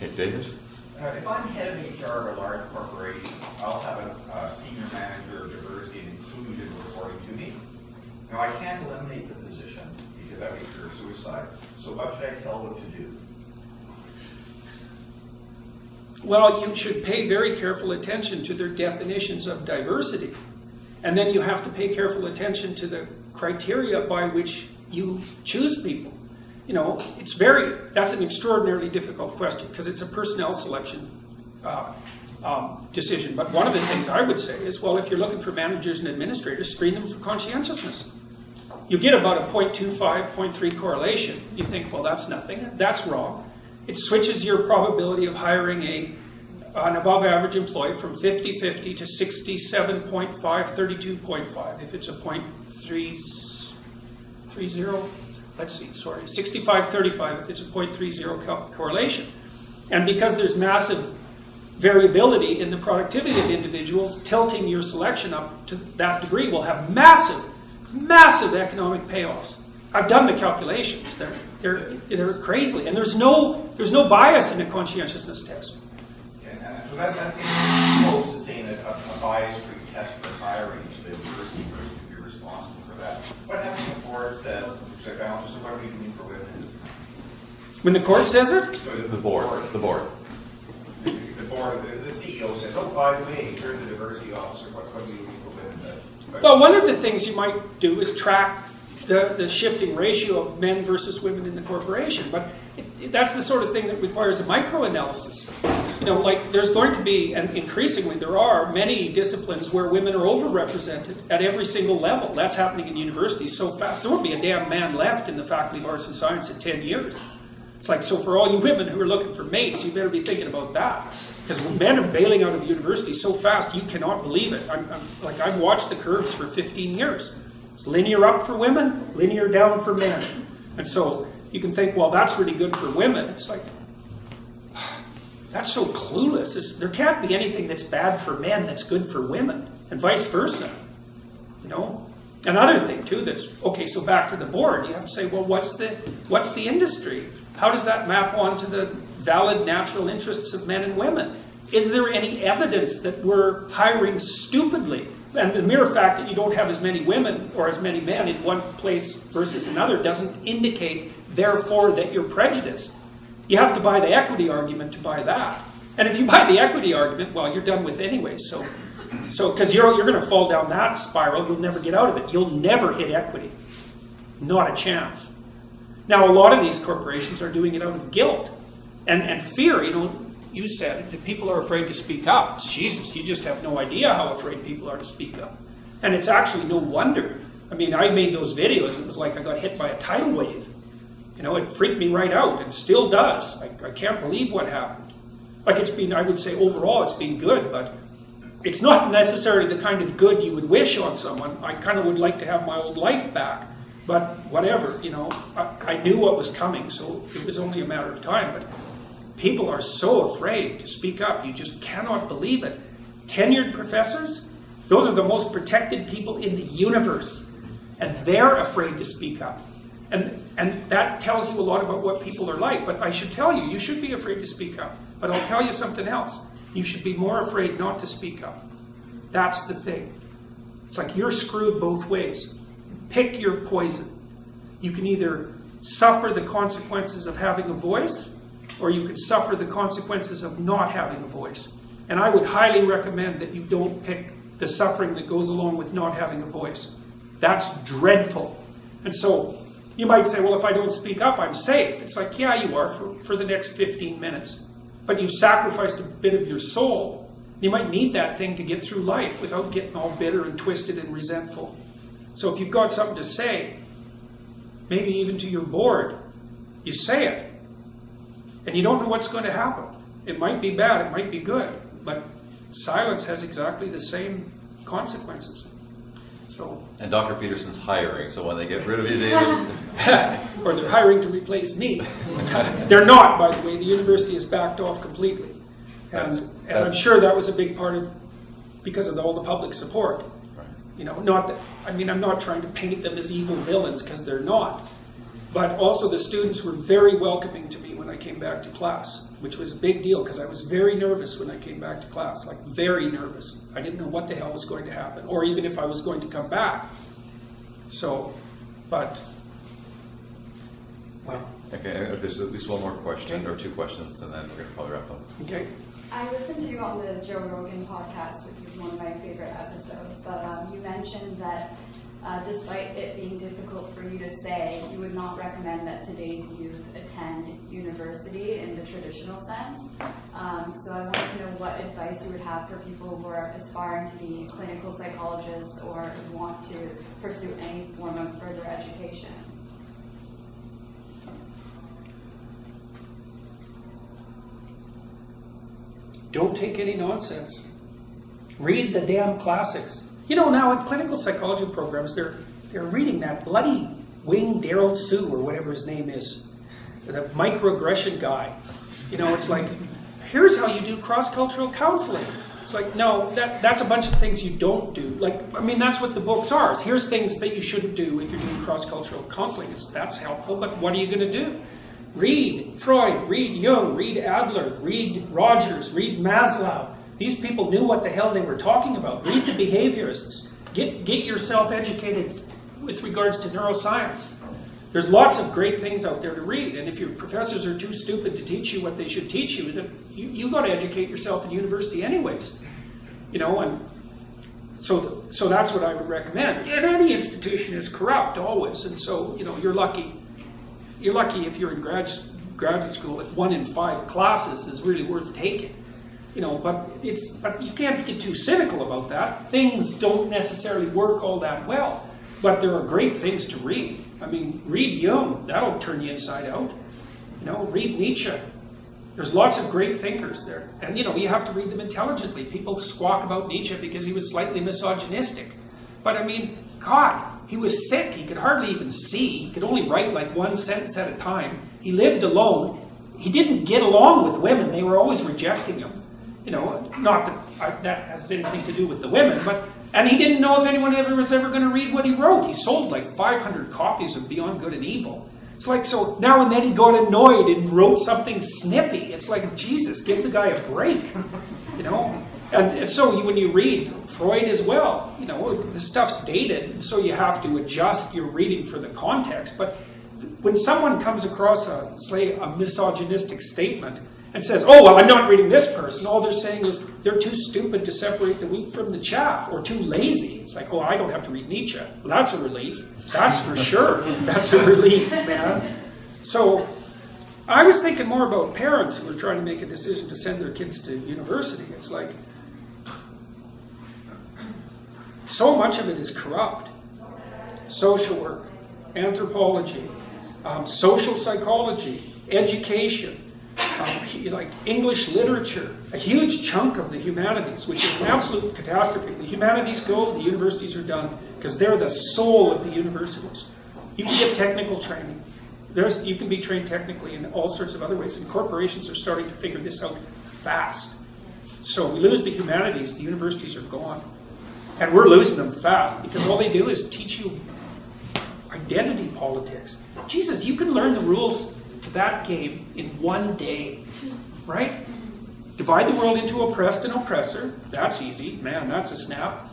Okay, David? If I'm head of HR of a large corporation, I'll have a senior manager of diversity and inclusion reporting to me. Now, I can't eliminate the position because that would be career suicide. So what should I tell them to do? Well, you should pay very careful attention to their definitions of diversity. And then you have to pay careful attention to the criteria by which you choose people. You know, that's an extraordinarily difficult question because it's a personnel selection decision. But one of the things I would say is, well, if you're looking for managers and administrators, screen them for conscientiousness. You get about a 0.25, 0.3 correlation. You think, well, that's nothing. That's wrong. It switches your probability of hiring an above-average employee from 50-50 to 67.5, 32.5. If it's a 0.30, let's see, sorry, 65-35 if it's a 0.30 correlation. And because there's massive variability in the productivity of individuals, tilting your selection up to that degree will have massive, massive economic payoffs. I've done the calculations. They're crazy. And there's no bias in a conscientiousness test. So that's opposed to saying that a bias-free test for hiring, so the diversity person would be responsible for that. What happens when the board says, so what do you mean for women? When the court says it? The board. The board, the CEO says, oh, by the way, you're the diversity officer, what do you mean for women? Well, one of the things you might do is track the shifting ratio of men versus women in the corporation. But that's the sort of thing that requires a micro-analysis. You know, like there's going to be, and increasingly there are, many disciplines where women are overrepresented at every single level. That's happening in universities so fast. There won't be a damn man left in the Faculty of Arts and Science in 10 years. It's like, so for all you women who are looking for mates, you better be thinking about that. Because men are bailing out of university so fast, you cannot believe it. I've watched the curves for 15 years. It's linear up for women, linear down for men. And so you can think, well, that's really good for women. It's like, that's so clueless. There can't be anything that's bad for men that's good for women, and vice versa. You know? Another thing, too, that's, okay, so back to the board, you have to say, well, what's the industry? How does that map onto the valid natural interests of men and women? Is there any evidence that we're hiring stupidly? And the mere fact that you don't have as many women or as many men in one place versus another doesn't indicate, therefore, that you're prejudiced. You have to buy the equity argument to buy that. And if you buy the equity argument, well, you're done with it anyway. So because you're going to fall down that spiral, you'll never get out of it. You'll never hit equity. Not a chance. Now, a lot of these corporations are doing it out of guilt and fear. You know, you said that people are afraid to speak up. It's Jesus, you just have no idea how afraid people are to speak up. And it's actually no wonder. I mean, I made those videos, and it was like I got hit by a tidal wave. You know, it freaked me right out. It still does. I can't believe what happened. Like it's been, I would say overall it's been good, but it's not necessarily the kind of good you would wish on someone. I kind of would like to have my old life back. But whatever, you know, I knew what was coming, so it was only a matter of time. But people are so afraid to speak up. You just cannot believe it. Tenured professors, those are the most protected people in the universe. And they're afraid to speak up. And that tells you a lot about what people are like. But I should tell you, you should be afraid to speak up. But I'll tell you something else. You should be more afraid not to speak up. That's the thing. It's like you're screwed both ways. Pick your poison. You can either suffer the consequences of having a voice, or you can suffer the consequences of not having a voice. And I would highly recommend that you don't pick the suffering that goes along with not having a voice. That's dreadful. And so you might say, well, if I don't speak up, I'm safe. It's like, yeah, you are for the next 15 minutes. But you've sacrificed a bit of your soul. You might need that thing to get through life without getting all bitter and twisted and resentful. So if you've got something to say, maybe even to your board, you say it. And you don't know what's going to happen. It might be bad, it might be good, but silence has exactly the same consequences. So, and Dr. Peterson's hiring, so when they get rid of you, David... or they're hiring to replace me. They're not, by the way. The university has backed off completely. And I'm sure that was a big part of, because of all the public support. Right. You know, not that, I mean, I'm not trying to paint them as evil villains, because they're not. But also the students were very welcoming to me when I came back to class, which was a big deal because I was very nervous when I came back to class, like very nervous. I didn't know what the hell was going to happen, or even if I was going to come back. So, but, well. Okay, there's at least one more question, or two questions, and then we're going to probably wrap up. Okay. I listened to you on the Joe Rogan podcast, which was one of my favorite episodes, but you mentioned that despite it being difficult for you to say, you would not recommend that today's youth attend university in the traditional sense. So I wanted to know what advice you would have for people who are aspiring to be clinical psychologists or who want to pursue any form of further education. Don't take any nonsense. Read the damn classics. You know, now in clinical psychology programs, they're reading that bloody Wing Daryl Sue, or whatever his name is, the microaggression guy. You know, it's like, here's how you do cross-cultural counseling. It's like, no, that's a bunch of things you don't do. Like, I mean, that's what the books are. Here's things that you shouldn't do if you're doing cross-cultural counseling. That's helpful, but what are you going to do? Read Freud, read Jung, read Adler, read Rogers, read Maslow. These people knew what the hell they were talking about. Read the behaviorists. Get yourself educated with regards to neuroscience. There's lots of great things out there to read, and if your professors are too stupid to teach you what they should teach you, then you got to educate yourself in university anyways. You know, and so that's what I would recommend. And any institution is corrupt always, and so, you know, you're lucky. You're lucky if you're in graduate school if 1 in 5 classes is really worth taking. You know, but you can't get too cynical about that. Things don't necessarily work all that well, but there are great things to read. I mean, read Jung, that'll turn you inside out. You know, read Nietzsche. There's lots of great thinkers there. And, you know, you have to read them intelligently. People squawk about Nietzsche because he was slightly misogynistic. But, I mean, God, he was sick. He could hardly even see. He could only write like one sentence at a time. He lived alone. He didn't get along with women. They were always rejecting him. You know, not that that has anything to do with the women, but, and he didn't know if anyone was ever going to read what he wrote. He sold like 500 copies of Beyond Good and Evil. It's like, so now and then he got annoyed and wrote something snippy. It's like, Jesus, give the guy a break, you know? And so when you read Freud as well, you know, the stuff's dated, and so you have to adjust your reading for the context. But when someone comes across a misogynistic statement and says, oh, well, I'm not reading this person, all they're saying is they're too stupid to separate the wheat from the chaff, or too lazy. It's like, oh, I don't have to read Nietzsche. Well, that's a relief. That's for sure. That's a relief, man. So I was thinking more about parents who are trying to make a decision to send their kids to university. It's like, so much of it is corrupt. Social work, anthropology, social psychology, education, like English literature, a huge chunk of the humanities, which is an absolute catastrophe. The humanities go, the universities are done, because they're the soul of the universities. You can get technical training. You can be trained technically in all sorts of other ways, and corporations are starting to figure this out fast. So we lose the humanities, the universities are gone. And we're losing them fast, because all they do is teach you identity politics. Jesus, you can learn the rules to that game in one day, right? Divide the world into oppressed and oppressor. That's easy. Man, that's a snap.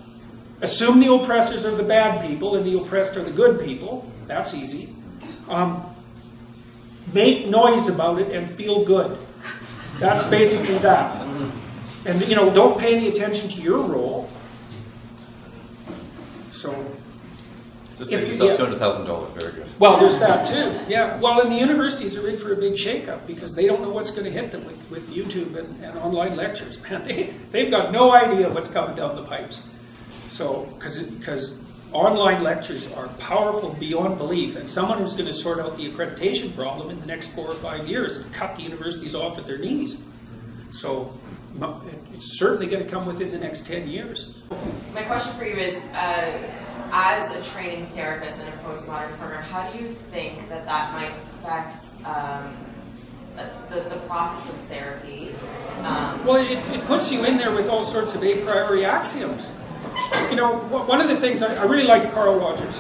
Assume the oppressors are the bad people and the oppressed are the good people. That's easy. Make noise about it and feel good. That's basically that. And, you know, don't pay any attention to your role. So, just save yourself $200,000. Very good. Well, there's that too. Yeah. Well, and the universities are in for a big shakeup because they don't know what's going to hit them with YouTube and online lectures. Man, they've got no idea what's coming down the pipes. So, because online lectures are powerful beyond belief, and someone who's going to sort out the accreditation problem in the next 4 or 5 years and cut the universities off at their knees. So, it's certainly going to come within the next 10 years. My question for you is, as a training therapist in a postmodern program, how do you think that might affect the process of therapy? Well, it puts you in there with all sorts of a priori axioms. You know, one of the things, I really like Carl Rogers.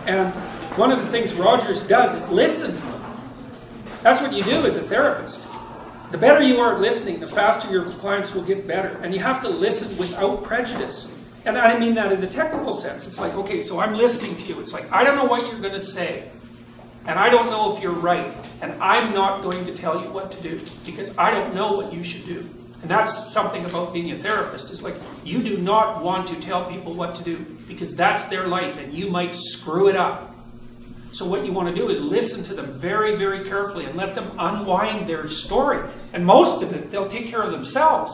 And one of the things Rogers does is listen. That's what you do as a therapist. The better you are at listening, the faster your clients will get better. And you have to listen without prejudice. And I mean that in the technical sense. It's like, okay, so I'm listening to you. It's like, I don't know what you're going to say. And I don't know if you're right. And I'm not going to tell you what to do because I don't know what you should do. And that's something about being a therapist. It's like, you do not want to tell people what to do because that's their life and you might screw it up. So what you want to do is listen to them very, very carefully and let them unwind their story. And most of it, they'll take care of themselves,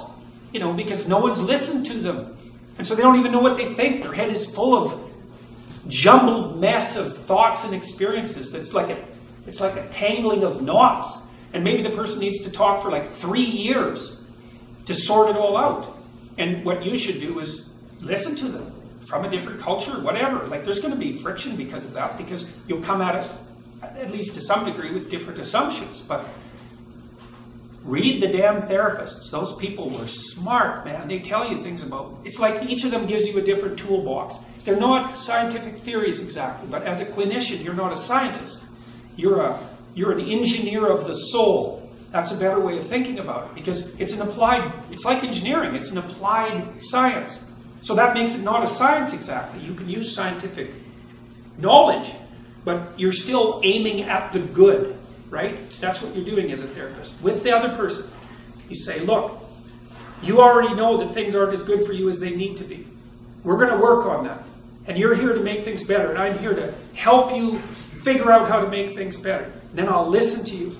because no one's listened to them. And so they don't even know what they think. Their head is full of jumbled mess of thoughts and experiences. It's like a tangling of knots. And maybe the person needs to talk for like 3 years to sort it all out. And what you should do is listen to them from a different culture, whatever. Like, there's going to be friction because of that, because you'll come at it, at least to some degree, with different assumptions. But read the damn therapists. Those people were smart, man. They tell you things about... It's like each of them gives you a different toolbox. They're not scientific theories exactly, but as a clinician, you're not a scientist. You're an engineer of the soul. That's a better way of thinking about it, because it's like engineering. It's an applied science. So that makes it not a science exactly. You can use scientific knowledge, but you're still aiming at the good, right? That's what you're doing as a therapist. With the other person, you say, look, you already know that things aren't as good for you as they need to be. We're going to work on that. And you're here to make things better, and I'm here to help you figure out how to make things better. Then I'll listen to you,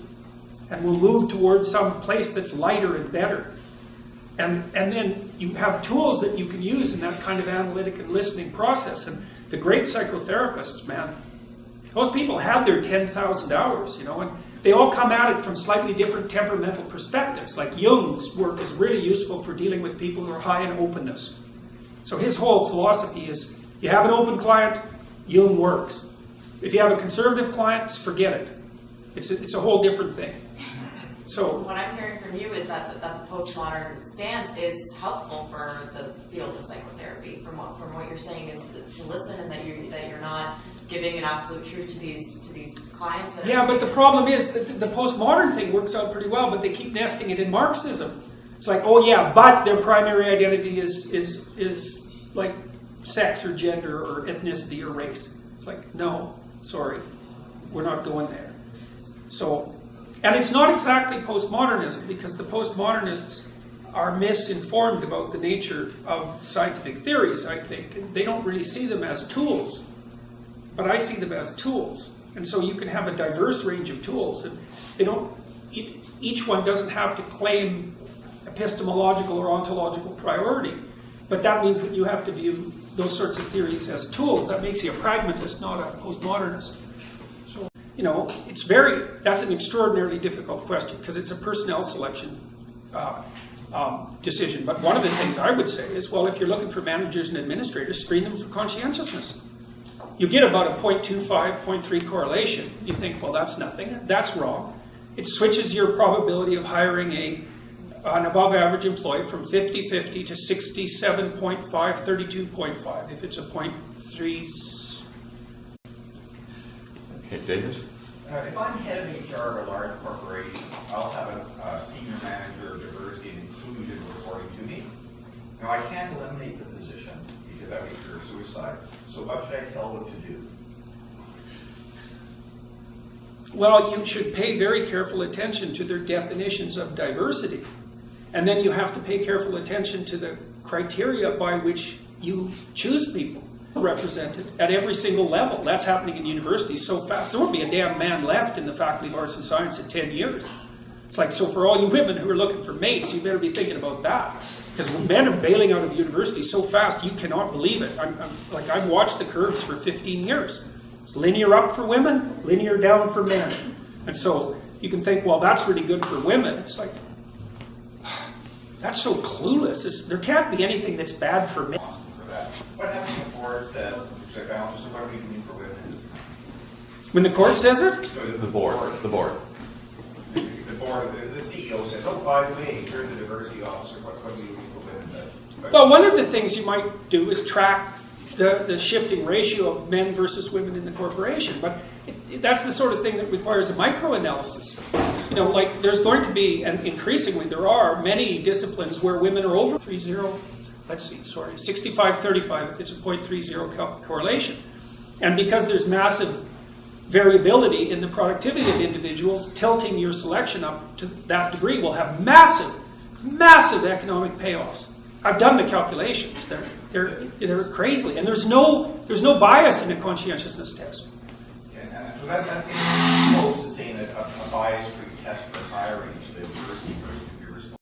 and we'll move towards some place that's lighter and better. And then you have tools that you can use in that kind of analytic and listening process. And the great psychotherapists, man, those people had their 10,000 hours, and they all come at it from slightly different temperamental perspectives. Like Jung's work is really useful for dealing with people who are high in openness. So his whole philosophy is, you have an open client, Jung works. If you have a conservative client, forget it. It's a whole different thing. So what I'm hearing from you is that the postmodern stance is helpful for the field of psychotherapy. From what you're saying is to listen, and that you're not giving an absolute truth to these clients. Yeah, but the problem is that the postmodern thing works out pretty well, but they keep nesting it in Marxism. It's like, oh yeah, but their primary identity is like sex or gender or ethnicity or race. It's like, no, sorry, we're not going there. So. And it's not exactly postmodernism, because the postmodernists are misinformed about the nature of scientific theories, I think. And they don't really see them as tools, but I see them as tools. And so you can have a diverse range of tools, and each one doesn't have to claim epistemological or ontological priority, but that means that you have to view those sorts of theories as tools. That makes you a pragmatist, not a postmodernist. That's an extraordinarily difficult question, because it's a personnel selection decision. But one of the things I would say is, well, if you're looking for managers and administrators, screen them for conscientiousness. You get about a 0.25, 0.3 correlation. You think, well, that's nothing. That's wrong. It switches your probability of hiring an above average employee from 50-50 to 67.5, 32.5. If it's a 0.3... Okay, David? If I'm head of HR at a large corporation, I'll have a senior manager of diversity and inclusion reporting to me. Now, I can't eliminate the position because that would incur suicide. So what should I tell them to do? Well, you should pay very careful attention to their definitions of diversity. And then you have to pay careful attention to the criteria by which you choose people represented at every single level. That's happening in universities so fast. There won't be a damn man left in the Faculty of Arts and Science in 10 years. It's like, so for all you women who are looking for mates, you better be thinking about that. Because men are bailing out of university so fast, you cannot believe it. I've watched the curves for 15 years. It's linear up for women, linear down for men. And so you can think, well, that's really good for women. It's like, that's so clueless. There can't be anything that's bad for men. What happens when the board says, what do you mean for women? When the court says it? The board. The board, the CEO says, oh, by the way, you're the diversity officer, what do you mean for women? Well, one of the things you might do is track the shifting ratio of men versus women in the corporation. But that's the sort of thing that requires a microanalysis. You know, like there's going to be, and increasingly there are, many disciplines where women are over 65-35 if it's a 0.30 correlation. And because there's massive variability in the productivity of individuals, tilting your selection up to that degree will have massive economic payoffs. I've done the calculations. They're crazy. And there's no bias in a conscientiousness test. And so that's opposed to saying that a bias-free test for hiring